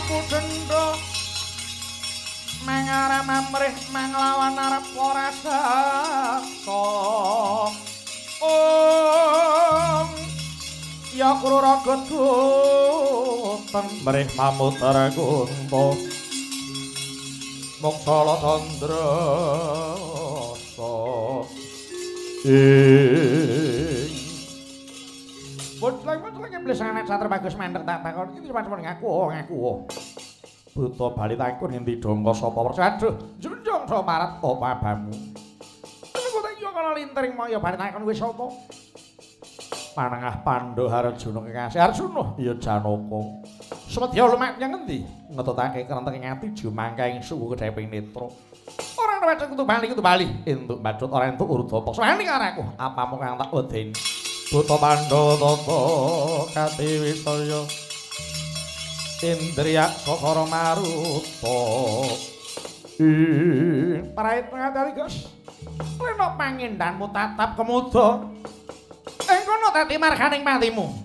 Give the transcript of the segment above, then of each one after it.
pudendha mangarep amrih manglawan arep ora saksa ya kruraga guten mrih mamutar kunta moksala tandra Bocah-bocah blesane satria bagus mandek tak takon iki cuma ngaku. Buta bali takon endi dongko sapa percaya junjung so marat apa abamu. Niku tak yo kana lintering moyo bali takon wis sapa. Panengah Pandha Arjuna kekasih Arjuna ya Janaka. Semedya lumak nyang ngendi? Ngetutake krenteng ing ati jumangkaing suku kedheping netra. Ora ana wecek kudu bali entuk badut ora entuk urdapa. Sawani karo aku apamu kang tak wedeni. Buta Pandha tata katiwisaya Indriya Kokara Maruta Prait ngatari Gus Lena pangindanmu tatap kemuda ing kono dadi marganing matimu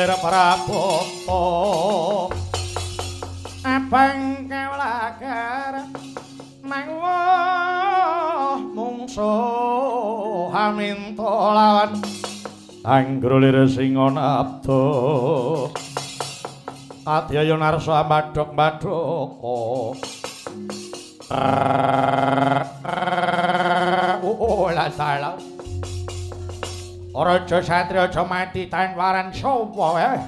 Gulir Prabowo abang kewalagar mangwa mungsuh haminto lawan anggrolir singa nabda adyaya narsa madhok-madhoko la salah Raja Satria aja mati tanwaran sapa wae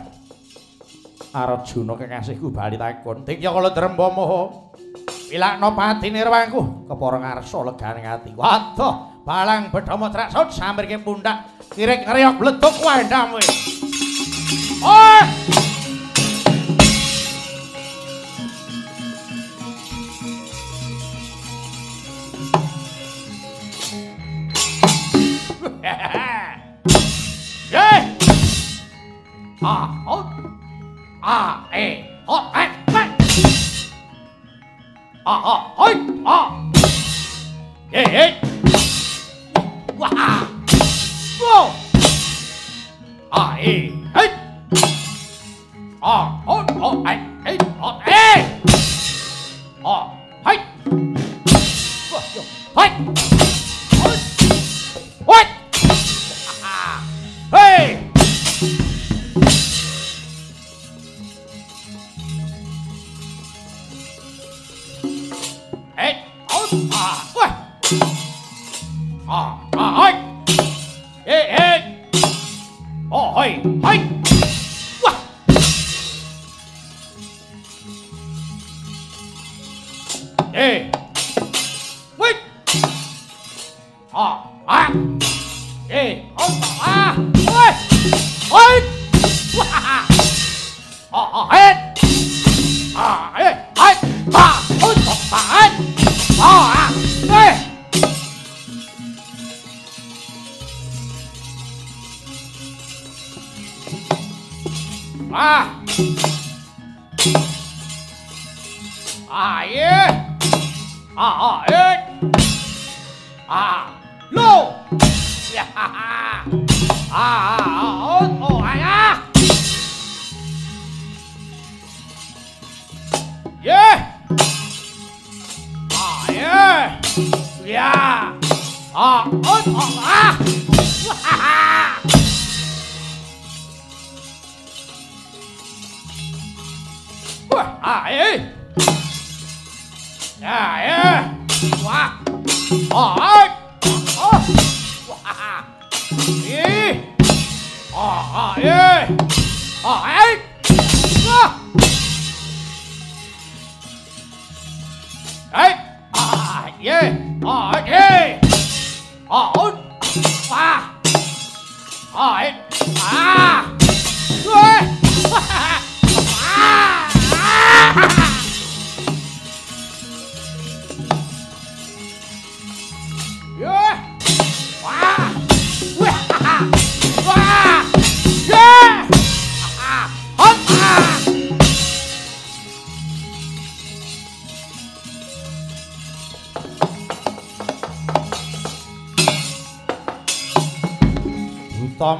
Arjuna kekasihku bali takon Dikya kala Dremba Maha pilakno pati nirwangku kepara ngarsa leganing ati waduh balang bedhama traksut samirke pundak kirik ngriok bleduk wae ndam kowe oh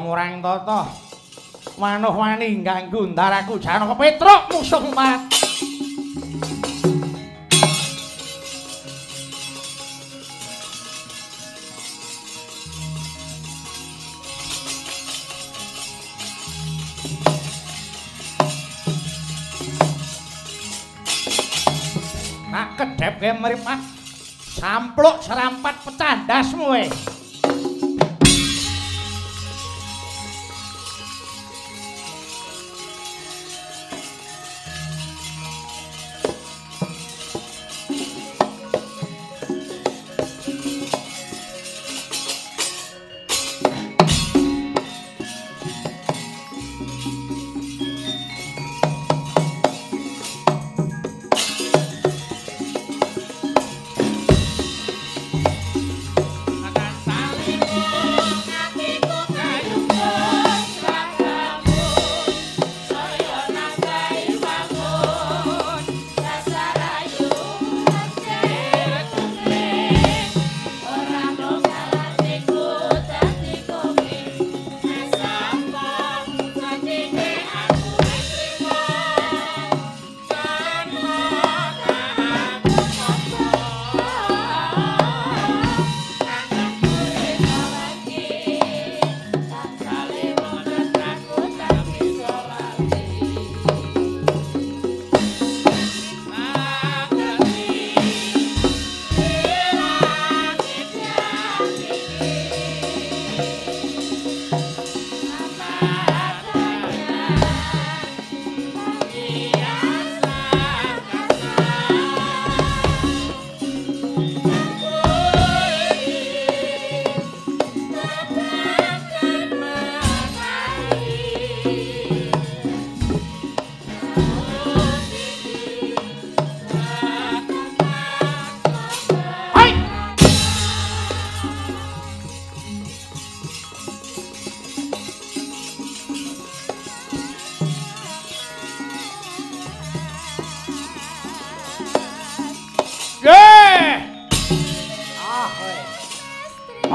murang tata manuh wani ganggu ndaraku Janaka Petruk musuh mat nak kedep ke mripat sampluk serampat pecandasmu we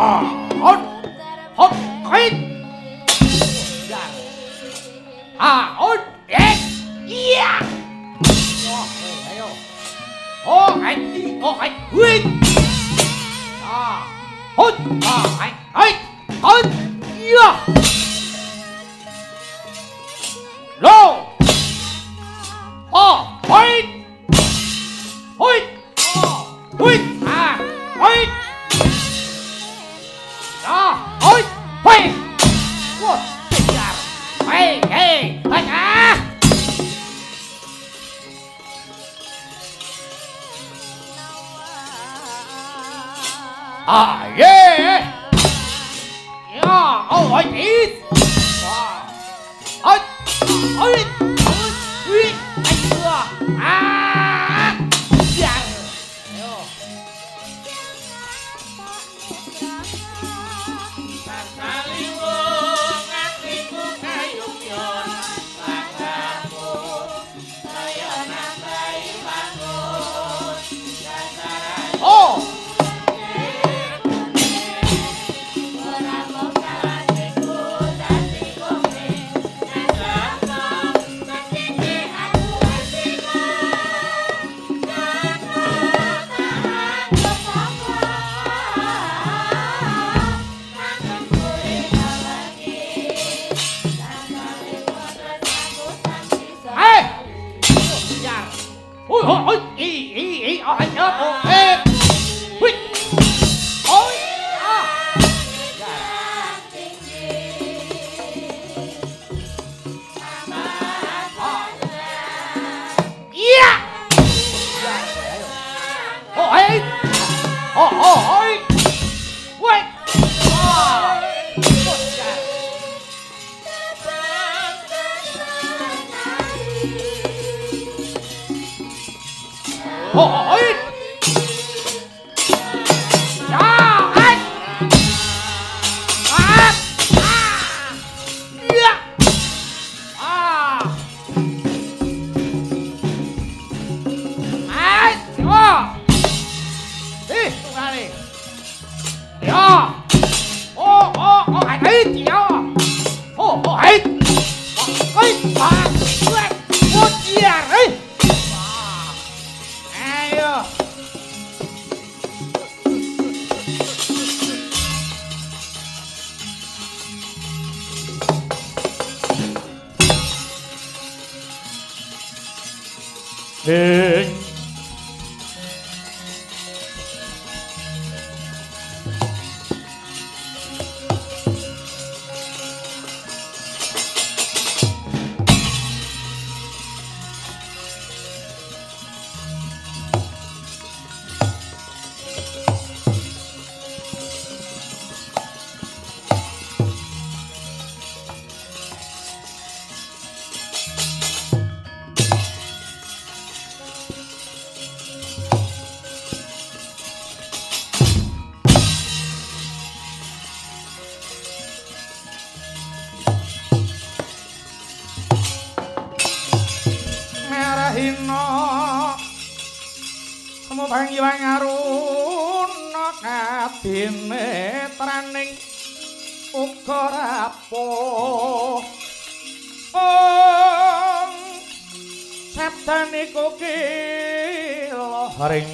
hot hot hit hot iya ayo oh hai hit hot hai iya lo hit hit hit hit hit hit wah kejar hei yeah yeah oh it wow hit hit hit kejar ayo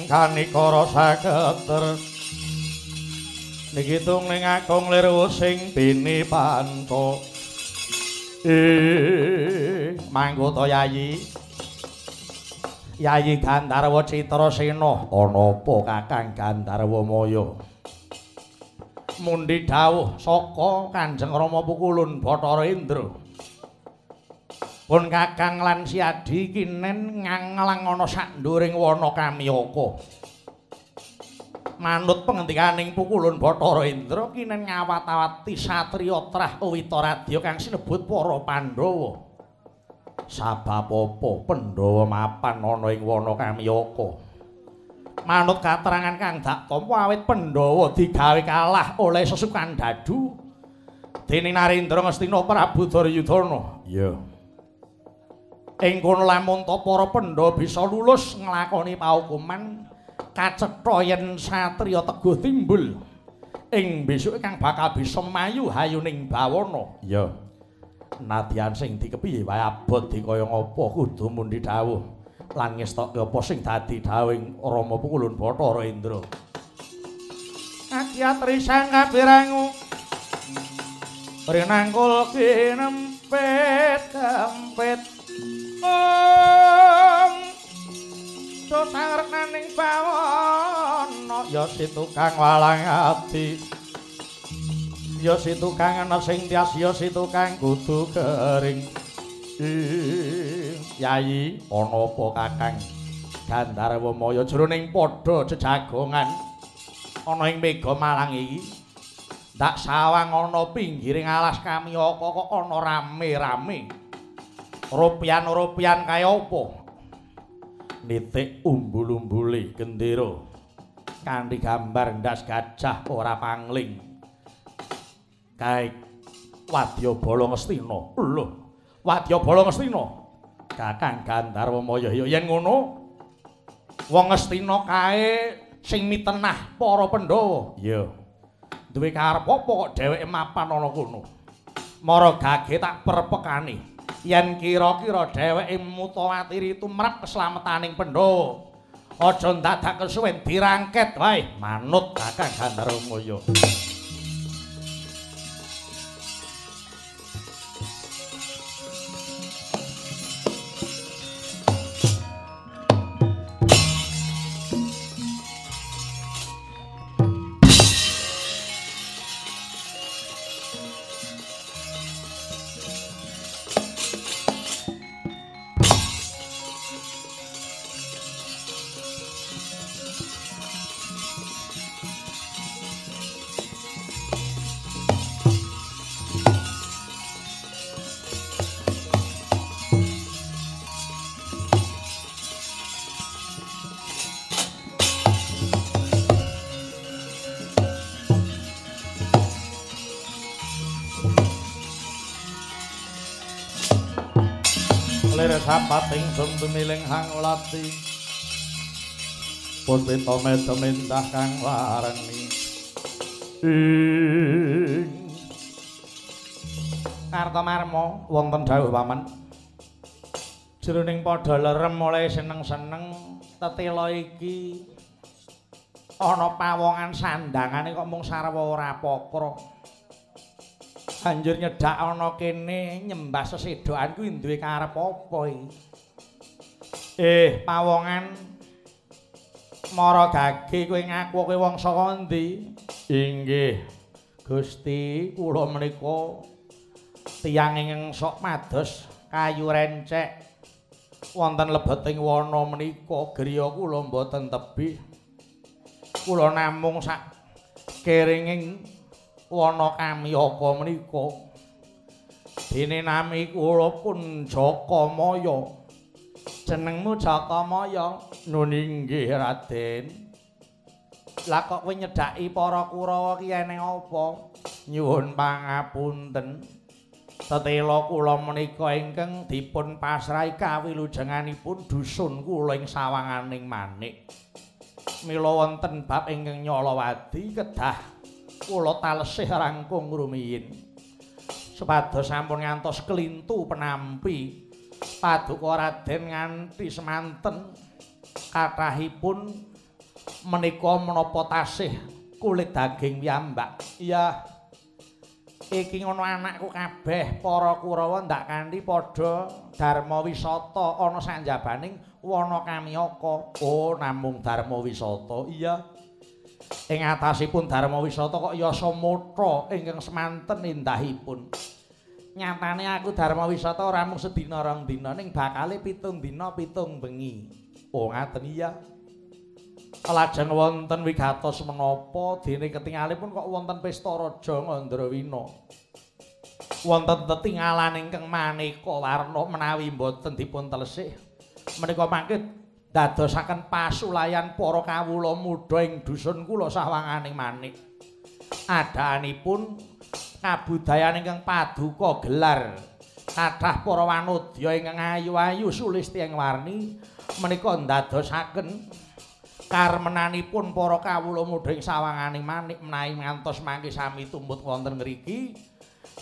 Kanikara saketer niki tungling agung liru sing bini panto mangko to yayi Gandharwa Citrasena ana apa Kakang Gandharwa Maya mundi dawuh saka Kanjeng Rama Pukulun Bathara Indra pun Kakang lan Siadi kinen nganglang ana saknduring wana Kamyaka. Manut pengendikaning Pukulun Bathara Indra kinen ngawat-awati satriya trah Witaradya kang sinebut para Pandhawa. Sabab apa Pandhawa mapan ana ing wana Kamyaka. Manut katerangan Kang Daktampa awit Pandhawa digawe kalah oleh Sesukan Dadu dening Narendra Ngastina Prabu Duryudana. Iya. Ing kono lamun ta para Pandhawa bisa lulus nglakoni paukuman kacetha yen satriya teguh timbul ing besuk kang bakal bisa mayu hayuning bawana. Iya. Nadyan sing dikepiye wae abot dikaya ngapa kudu mundi dawuh lan ngestokke apa sing dadi dawuhing Rama Pukulun Bathara Indra. Akyatri sang kabirangu rinangkul kinempet kempet sang reknaning bawana ya si tukang walang ati ya si tukang ana sing tias ya si tukang kudu kering. Yayi ana apa Kakang Gandharwa Maya jroning padha jejagongan ana ing Mega Malang iki ndak sawang ana pinggiring alas Kamiyaka kok ana rame-rame rupian-rupian kaya apa nitik umbul-umbule gendera kanthi gambar ndas gajah ora pangling kae Wadyabala Ngastina. Lho, Wadyabala Ngastina. Kakang Gandharwa Maya ya yen ngono wong Ngastina kae sing mitenah para Pandhawa. Iya. Duwe karep apa kok dheweke mapan ana kono. Mara gage tak perpekani yen kira-kira dheweke mutawatiri tumrap keslametaning Pandhawa. Aja ndadak kesuwen dirangket wae manut Kakang Gandharwa Maya. Sapating sumtumiling hang lati puspita medha kang wareni Kartamarma wonten dawuh paman jroning padha lerem mulai seneng-seneng tetela iki ana pawongan sandangane kok mung sarwa ora pokro banjur nyedak ana kene nyembah sesedokan kuwi duwe karep apa iki? Pawongan Mara Gage kowe ngaku kowe wong saka endi? Inggih, Gusti, kula menika tiyang ingkang sok mados kayu rencek wonten lebeting wana menika griya kula mboten tebih. Kula namung sak keringing wana Kamiyaka menika dene nami kula pun Jakamaya. Jenengmu Jakamaya? Nun inggih Raden. Lah kok kowe nyedhaki para Kurawa ki eneng apa? Nyuwun pangapunten. Tetela kula menika ingkang dipun pasrahi kawilujenganipun dusun kula ing sawanganing Manik. Mila wonten bab ingkang Nyalawadi kedah kula talesih rangkung rumiyin supados sampun ngantos kelintu penampi paduka Raden nganti semanten kathahipun menika menapa tasih kulit daging piyambak. Iya, iki ngono anakku kabeh para Kurawa ndak kanthi padha Dharma Wisata ana sanjabaning wana Kamiyaka. Oh, namung Dharma Wisata. Iya. Ing atasipun Dharma Wisata kok yasa mutha ingkang semanten indahipun. Nyatane aku Dharma Wisata ora mung sedina rong dina ning bakale 7 dina 7 bengi. Oh ngaten iya. Lajeng wonten wigatos menapa dene ketingalipun kok wonten pesta raja Ngandrawina. Wonten tetingalan ingkang maneka warna menawi mboten dipun telesih menika mangke dadosaken pasulayan para kawula mudha ing dusun kula sawanganing Manik. Adaanipun kabudayan ingkang paduka gelar kathah para wanodya ingkang ayu-ayu sulistya ing warni menika ndadosaken karmenanipun para kawula mudhing sawanganing manik menawi ngantos mangke sami tumbut wonten ngriki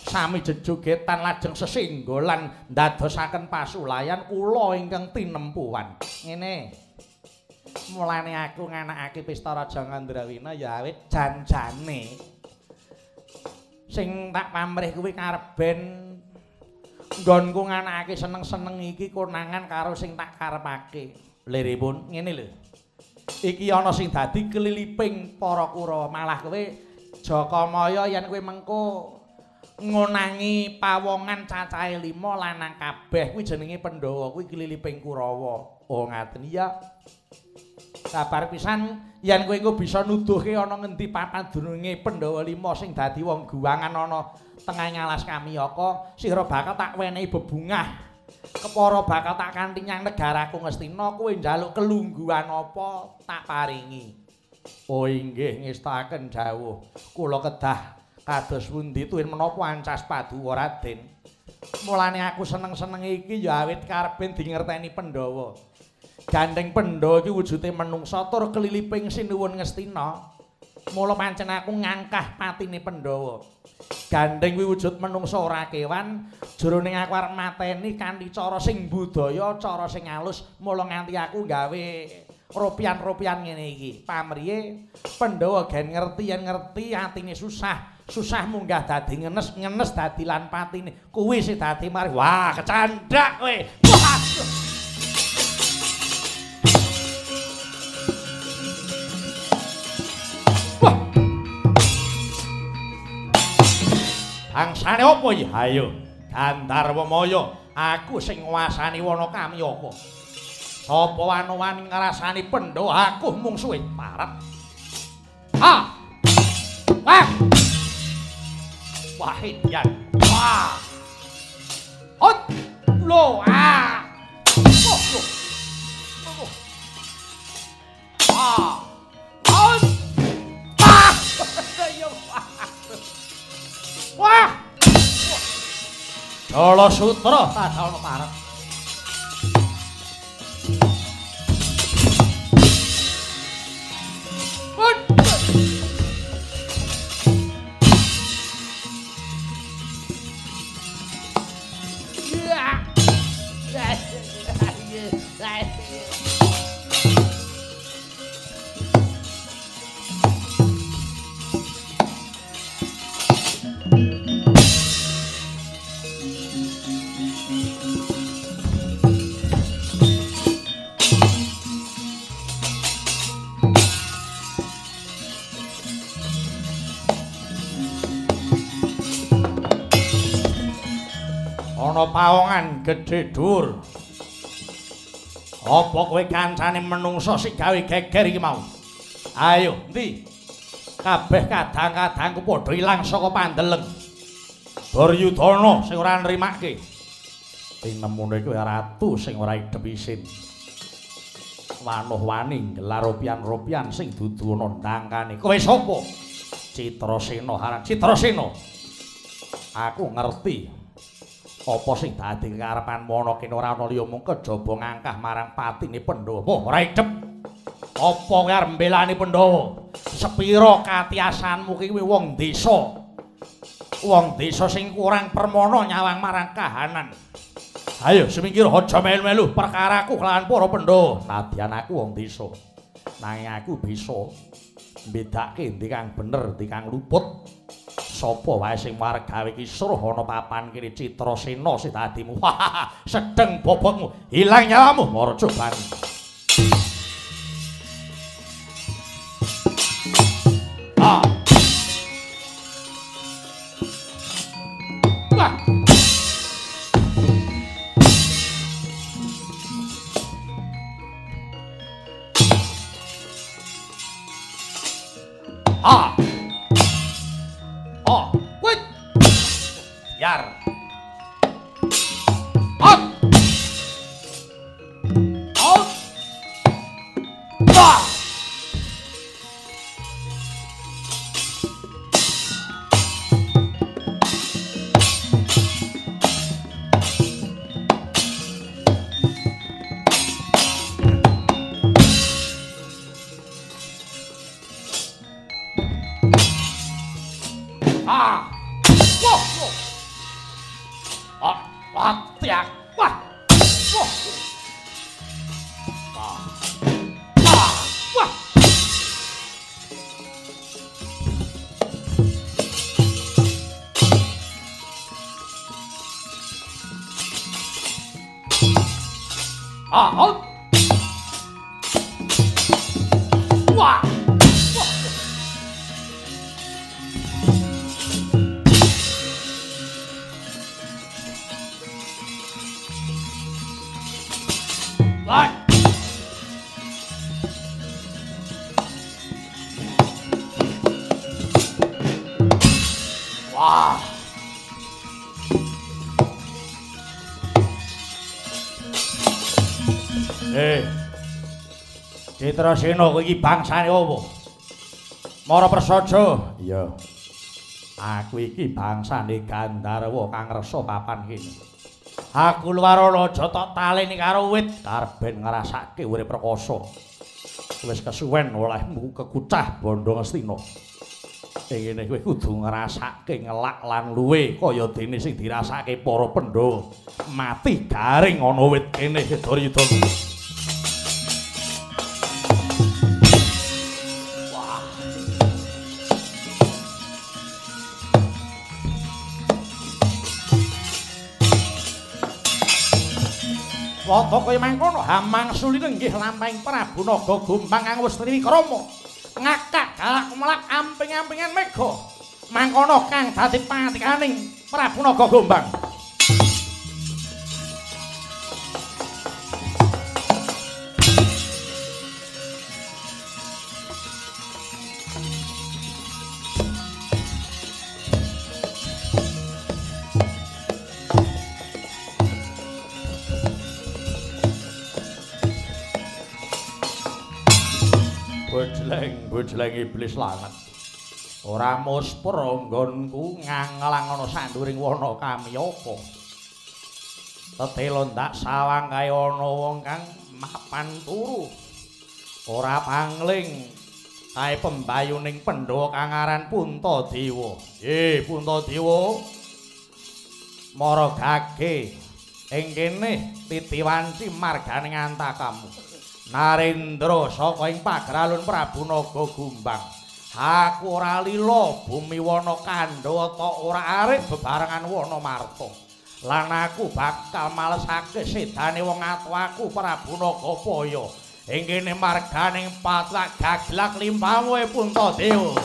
sami jejogetan lajeng sesinggolan ndadosaken pasulayan kula ingkang tinempuan ngene mulane aku nganakake pesta Raja Ngandrawina ya awit janjane sing tak pamrih kuwi karep ben nggonku nganakake seneng-seneng iki konangan karo sing tak karepake liripun ngene lho iki ana sing dadi keliliping para Kurawa malah kowe Jakamaya yen kowe mengko ngonangi pawongan cacahe 5 lanang kabeh kuwi jenenge Pandhawa kuwi keliliping Kurawa. Oh ngaten iya. Kabar pisan yen kowe engko bisa nuduhke ana ngendi papan dununge Pandhawa 5 sing dadi wong guwangan ana tengah ngalas Kamiyaka, sira bakal tak wenehi bebungah. Kepara bakal tak kanthi nyang negaraku Ngastina kowe njaluk kelungguhan apa tak paringi. Oh inggih ngestaken dawuh. Kula kedah kados pundi tuwin menapa ancas paduka Raden. Mulane aku seneng-seneng iki ya awit karep ben dingerteni Pandhawa. Gandeng Pandhawa iki wujude menungsa tur keliliping sinuwun Ngastina. Mula pancen aku ngangkah patine Pandhawa. Gandeng kuwi wujud menungsa ora kewan, jroning aku arep mateni kanthi cara sing budaya, cara sing alus, mula nganti aku gawe ropian-ropian ngene iki. Pamriye Pandhawa gen ngerti yen ngerti atine susah munggah dadi ngenes dadi lan patine. Kuwi sing dadi mari wah kecandhak kowe. Angsane apa ya? Ayo, Gandharwa Maya, aku sing nguasani wana Kamiyaka. Sapa wani ngrasani Pandhawa, aku mungsuhe parep. Ha! Wah! Wahidyan. Wah! Hot! Lo! Ah! Oh! Oh! Ah! Hot! Ah! Wah! Jala Sutra tasalna parep. Ana pawongan gedhe dhuwur. Apa kowe kancane menungsa sing gawe geger iki mau? Ayo, endi? Kabeh kadang-kadangku padha ilang saka pandeleng. Duryudana sing ora nrimake. Tinemune kowe ratu sing ora idep isin. Wanuh wani gelar ropian-ropian sing dudu ana ndangkane. Kowe sapa? Citrasena, Haran Citrasena. Aku ngerti. Apa sing dadi karepanmu ana kene ora ana liya mung kejaba ngangkah marang patine Pandhawa. Oh, ora idep. Apa kowe arep mbelani Pandhawa? Sepira katiasanmu kuwi wong desa. Wong desa sing kurang permana nyawang marang kahanan. Ayo semingkir aja melu-melu perkaraku kelawan para Pandhawa. Nadyan aku wong desa. Nanging aku bisa mbedake ndi kang bener, ndi kang luput. Sapa wae sing marep gawe kisruh ana papan kene Citrasena sing dadimu. Sedeng bobotmu, ilang nyawamu, Marjaban. Ah. Wah. Ah. Oh, wait. Yar. Up. Out. Ah. Ah. Wah. Ah, latiak. Wah. Wah. Ah. Ah. Wah. Ah, out. Wah. Like. Wah. Citrasena kowe iki bangsane apa? Mara Prasaja. Iya. Aku iki bangsane Gandharwa kang resa papan kene. Aku luwarana aja tok taleni karo wit karben ngrasake urip rekoso. Wis kesuwen olehmu kekucah Bandha Ngastina. Ing ngene kowe kudu ngrasake ngelak lan luwe kaya dene sing dirasake para Pandhawa. Mati garing ana wit kene Duryudana. Wata kaya mangkono hamangsulina nggih lampahing Prabu Naga Gombang kang wis triwikrama ngakak galak melak amping-ampingan mega mangkono kang dadi patikaning Prabu Naga Gombang. Bojleng iblis langet. Ora muspur nggonku nganglang ana sanduring wana kamyaka. Tetela ndak sawang kaya ana wong kang mapan turu. Ora pangling kae pembayuning Pandhawa kang aran Puntadewa. Puntadewa. Mara gage ing kene titiwanci marganing antakamu. Narendra saka ing pagralun Prabu Naga Gombang. Aku ora lila bumi wana Kandha ta ora arek bebarengan wana Marta. Lan aku bakal malesake sedane wong atuaku Prabu Nagapaya. Ing kene marganing patlak gaglak limpamu Puntadewa.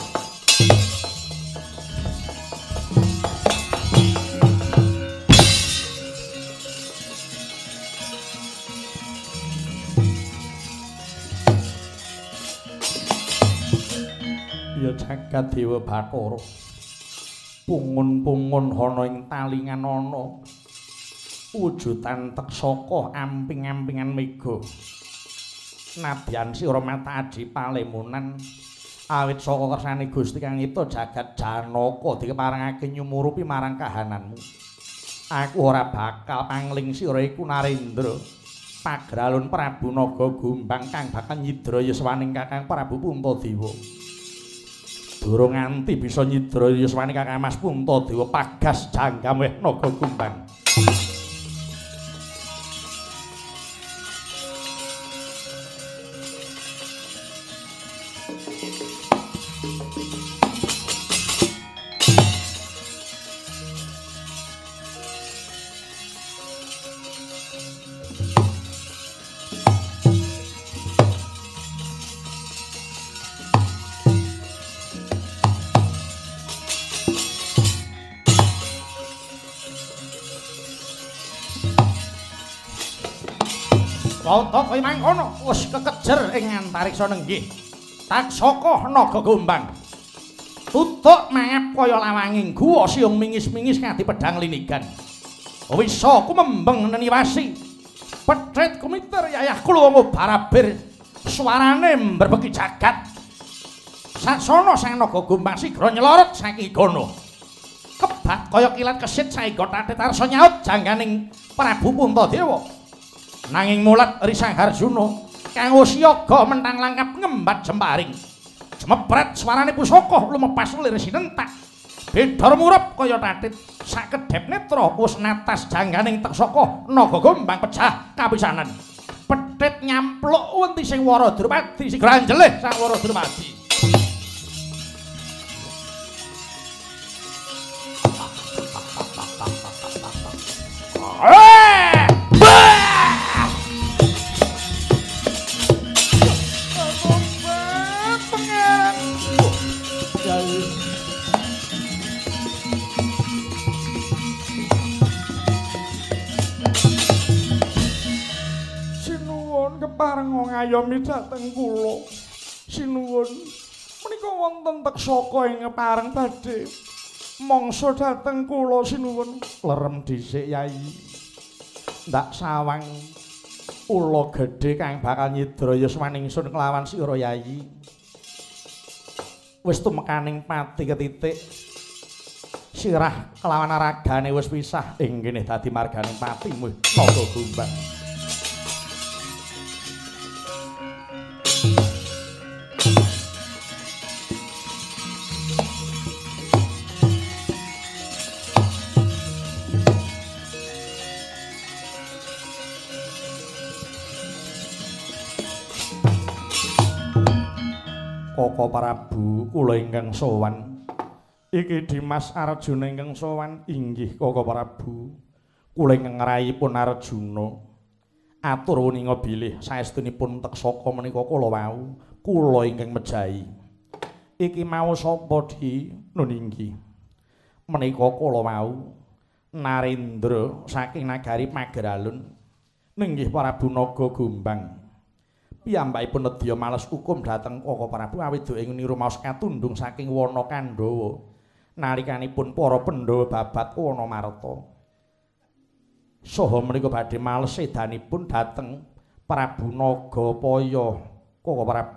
Ya jagat Dewa Bathara. Pungun-pungun ana ing talingan ana. Wujudan teksaka amping-ampingan mega. Nadyan sira mata aji palemunan awit saka kersane Gusti Kang Ita jagat Janaka dikeparengake nyumurupi marang kahananmu. Aku ora bakal pangling sira iku Narendra. Pagralun Prabu Naga Gombang kang bakal nyidra yuswaning Kakang Prabu Puntadewa. Durung nganti bisa nyidra yuswane Kakang Mas Puntadewa pagas janggam weh Naga Gombang. Wata kaya mangkono wis kekejer ing antariksa nenggih. Taksaka Naga Gombang. Tutuk mangap kaya lawanging guwa siung mingis-mingis kadi pedhang linigan. Wisa kumembeng neniwasi. Petrit kumiter yayah kula wong barabir. Suarane mbrebeki jagat. Saksana Sang Naga Gombang sigra nyelorot saking gono. Kebat kaya kilat kesit saengga tatit arsa nyaut jangganing Prabu Puntadewa. Nanging mulat Risang Harjuna kang wis yoga mentang langkap ngembat jemparing. Jemepret swarane pusaka lumepas lir sinentak. Bidhar murup kaya tatit sakedhep netra wis natas jangganing teksaka naga gombang pecah kapisanan. Pethit nyampluk wenti sing Wara Drupadi sing granjelih sang Wara Drupadi. Kepareng ngayomi dhateng kula. Sinuwun menika wonten teksaka ing kepareng badhe mangsa dhateng kula sinuwun. Lerem dhisik Yai. Ndak sawang ula gedhe kang bakal nyidra yuswaningsun kelawan sira Yai. Wis tumekaning pati ketitik. Sirah kelawan ragane wis pisah ing kene dadi marganing patimu naga gombang. Koko Prabu kula ingkang sowan. Iki Dimas Arjuna ingkang sowan. Inggih Koko Prabu. Kula ingkang rayipun Arjuna. Atur wuninga bilih saestunipun teksaka menika kula wau. Kula ingkang mejahi. Iki mau sapa Di? Nun inggih. Menika kula wau Narendra saking nagari Mageralun. Ninggih Prabu Naga Gombang. Piyambakipun nedya males hukum dhateng Koko Prabu awit ing nirumaos katundung saking wana Kandhawa nalikanipun para Pandhawa babat wana Marta. Saha menika badhe males sedanipun dhateng Prabu Nagapaya Koko Prabu